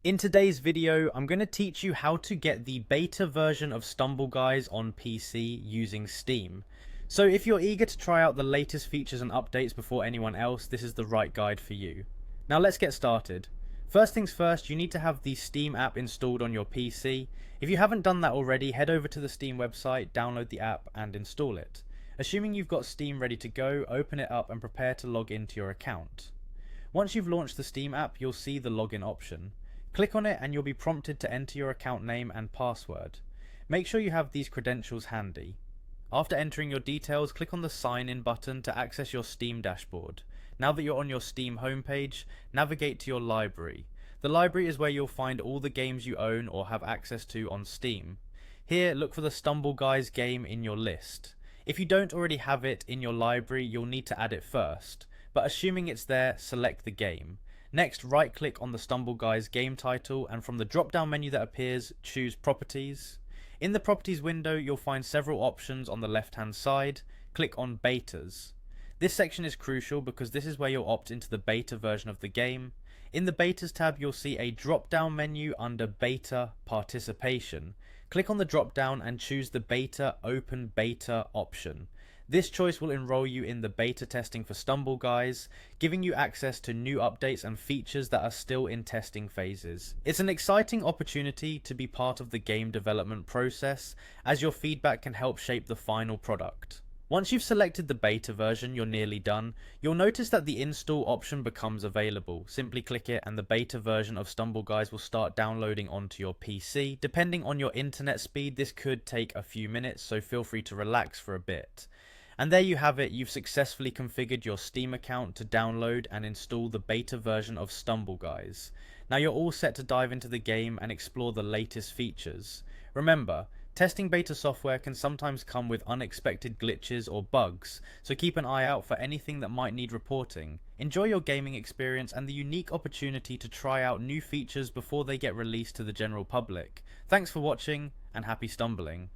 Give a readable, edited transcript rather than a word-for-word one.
In today's video, I'm going to teach you how to get the beta version of StumbleGuys on PC using Steam. So if you're eager to try out the latest features and updates before anyone else, this is the right guide for you. Now let's get started. First things first, you need to have the Steam app installed on your PC. If you haven't done that already, head over to the Steam website, download the app and install it. Assuming you've got Steam ready to go, open it up and prepare to log into your account. Once you've launched the Steam app, you'll see the login option. Click on it and you'll be prompted to enter your account name and password. Make sure you have these credentials handy. After entering your details, click on the sign in button to access your Steam dashboard. Now that you're on your Steam homepage, navigate to your library. The library is where you'll find all the games you own or have access to on Steam. Here, look for the StumbleGuys game in your list. If you don't already have it in your library, you'll need to add it first, but assuming it's there, select the game. Next, right click on the StumbleGuys game title and from the drop down menu that appears, choose Properties. In the Properties window, you'll find several options on the left hand side. Click on Betas. This section is crucial because this is where you'll opt into the beta version of the game. In the Betas tab, you'll see a drop down menu under Beta Participation. Click on the drop down and choose the Beta Open Beta option. This choice will enroll you in the beta testing for StumbleGuys, giving you access to new updates and features that are still in testing phases. It's an exciting opportunity to be part of the game development process, as your feedback can help shape the final product. Once you've selected the beta version, you're nearly done. You'll notice that the install option becomes available. Simply click it and the beta version of StumbleGuys will start downloading onto your PC. Depending on your internet speed, this could take a few minutes, so feel free to relax for a bit. And there you have it, you've successfully configured your Steam account to download and install the beta version of StumbleGuys. Now you're all set to dive into the game and explore the latest features. Remember, testing beta software can sometimes come with unexpected glitches or bugs, so keep an eye out for anything that might need reporting. Enjoy your gaming experience and the unique opportunity to try out new features before they get released to the general public. Thanks for watching and happy stumbling.